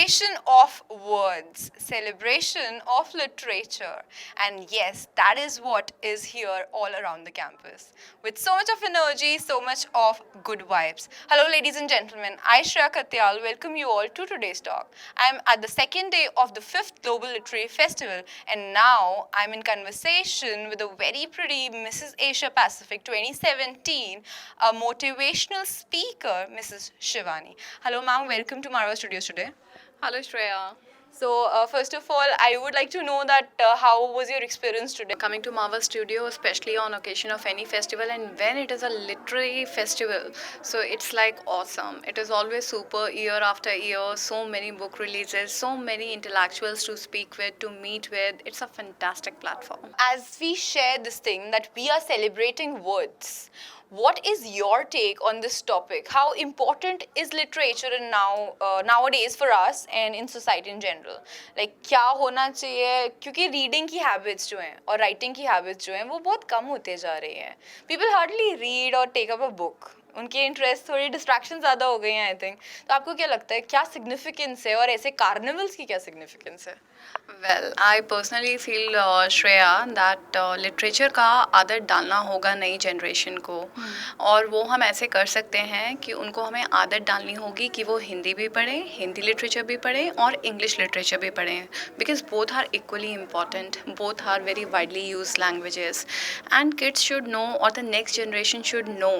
celebration of words, celebration of literature. And yes, that is what is here all around the campus. With so much of energy, so much of good vibes. Hello, ladies and gentlemen. I, Shreya Katyal, welcome you all to today's talk. I'm at the second day of the 5th Global Literary Festival, and now I'm in conversation with a very pretty Mrs. Asia Pacific 2017, a motivational speaker, Mrs. Shivani. Hello, ma'am. Welcome to Marva Studios today. Hello, Shreya. So, first of all, I would like to know that how was your experience today? Coming to Marvel Studio, especially on occasion of any festival, and when it is a literary festival, so it's like awesome. It is always super year after year. So many book releases, so many intellectuals to speak with, to meet with. It's a fantastic platform. As we share this thing that we are celebrating words, what is your take on this topic? How important is literature in nowadays for us and in society in general? Like क्या होना चाहिए, क्योंकि reading की habits जो हैं और writing की habits जो हैं वो बहुत कम होते जा रही हैं. पीपल हार्डली रीड और टेक अप अ बुक. उनके इंटरेस्ट थोड़ी डिस्ट्रैक्शन ज़्यादा हो गई हैं आई थिंक. तो आपको क्या लगता है क्या सिग्निफिकेंस है और ऐसे कार्निवल्स की क्या सिग्निफिकेंस है? Well, I personally feel, Shreya, that literature का आदत डालना होगा नई जनरेशन को. और वो हम ऐसे कर सकते हैं कि उनको हमें आदत डालनी होगी कि वो हिंदी भी पढ़ें, हिंदी लिटरेचर भी पढ़ें और इंग्लिश लिटरेचर भी पढ़ें. Because both are equally important, both are very widely use languages. And kids should know, और the next generation should know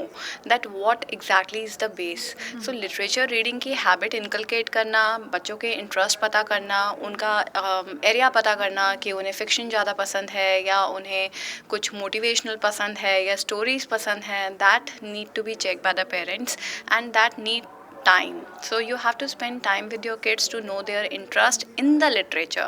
that what exactly is the base. So literature reading की habit inculcate करना, बच्चों के interest पता करना, उनका area पता करना कि उन्हें फ़िक्शन ज़्यादा पसंद है या उन्हें कुछ मोटिवेशनल पसंद है या स्टोरीज़ पसंद हैं, that need to be check by the parents and that need time. So you have to spend time with your kids to know their interest in the literature.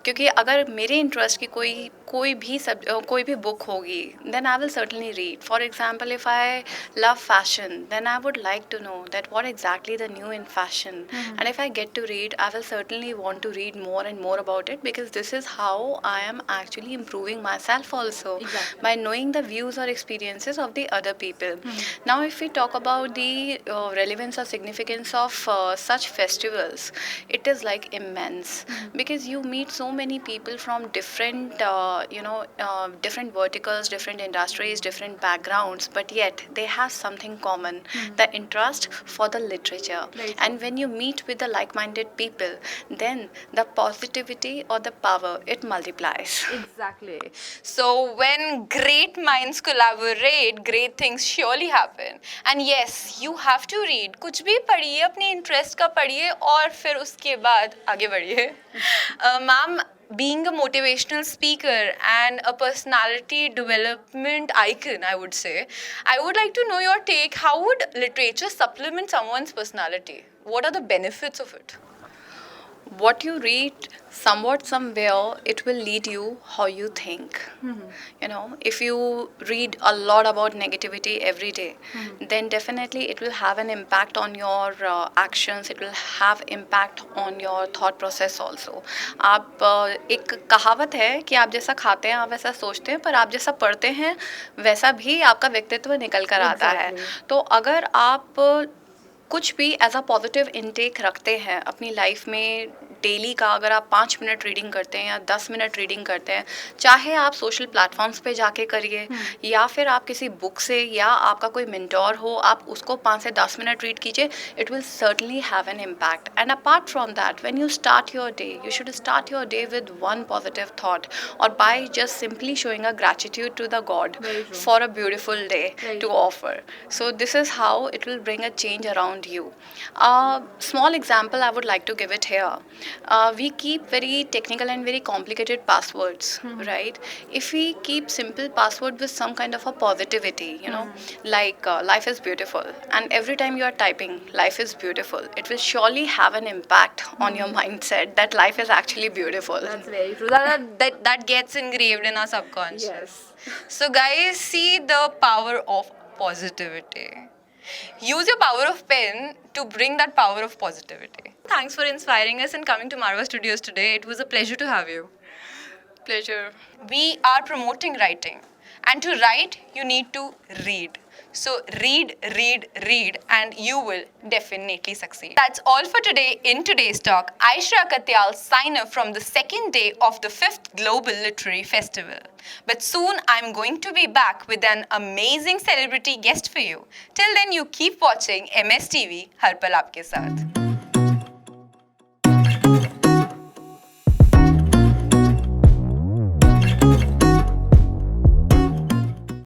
क्योंकि अगर मेरे इंटरेस्ट की कोई भी बुक होगी, then I will certainly read. For example, if I love fashion, then I would like to know that what exactly the new in fashion. And if I get to read, I will certainly want to read more and more about it, because this is how I am actually improving myself also, by knowing the views or experiences of the other people. Now, if we talk about the relevance or significance of such festivals, it is like immense, because you meet so many people from different different verticals, different industries, different backgrounds, but yet they have something common, the interest for the literature. And when you meet with the like-minded people, then the positivity or the power, it multiplies. Exactly. So when great minds collaborate, great things surely happen. And yes, you have to read. कुछ भी पढ़िए, अपने interest का पढ़िए और फिर उसके बाद आगे बढ़िए. Ma'am, being a motivational speaker and a personality development icon, I would say, I would like to know your take. How would literature supplement someone's personality? What are the benefits of it? What you read, somewhat somewhere, it will lead you how you think. You know, if you read a lot about negativity every day, then definitely it will have an impact on your actions. It will have impact on your thought process also. आप एक कहावत है कि आप जैसा खाते हैं आप वैसा सोचते हैं, पर आप जैसा पढ़ते हैं वैसा भी आपका व्यक्तित्व निकल कर आता है. तो अगर आप कुछ भी एज अ पॉजिटिव इनटेक रखते हैं अपनी लाइफ में, डेली का अगर आप 5 मिनट रीडिंग करते हैं या 10 मिनट रीडिंग करते हैं, चाहे आप सोशल प्लेटफॉर्म्स पे जाके करिए या फिर आप किसी बुक से या आपका कोई मेंटोर हो, आप उसको 5 से 10 मिनट रीड कीजिए, it will certainly have an impact. And apart from that, when you start your day, you should start your day with one positive thought, और by just simply showing a gratitude to the god for a beautiful day to offer. So this is how it will bring a change around you. Small example I would like to give it here. We keep very technical and very complicated passwords, right? If we keep simple password with some kind of a positivity, like life is beautiful, and every time you are typing life is beautiful, it will surely have an impact on your mindset that life is actually beautiful. That's very true. That gets engraved in our subconscious. Yes. So guys, see the power of positivity. Use your power of pen to bring that power of positivity. Thanks for inspiring us and coming to Marva Studios today. It was a pleasure to have you. Pleasure. We are promoting writing. And to write, you need to read. So read, read, read, and you will definitely succeed. That's all for today in today's talk. Aishra Katyal sign off from the second day of the 5th Global Literary Festival. But soon I'm going to be back with an amazing celebrity guest for you. Till then, you keep watching MS TV, Har Pal Aapke Saath.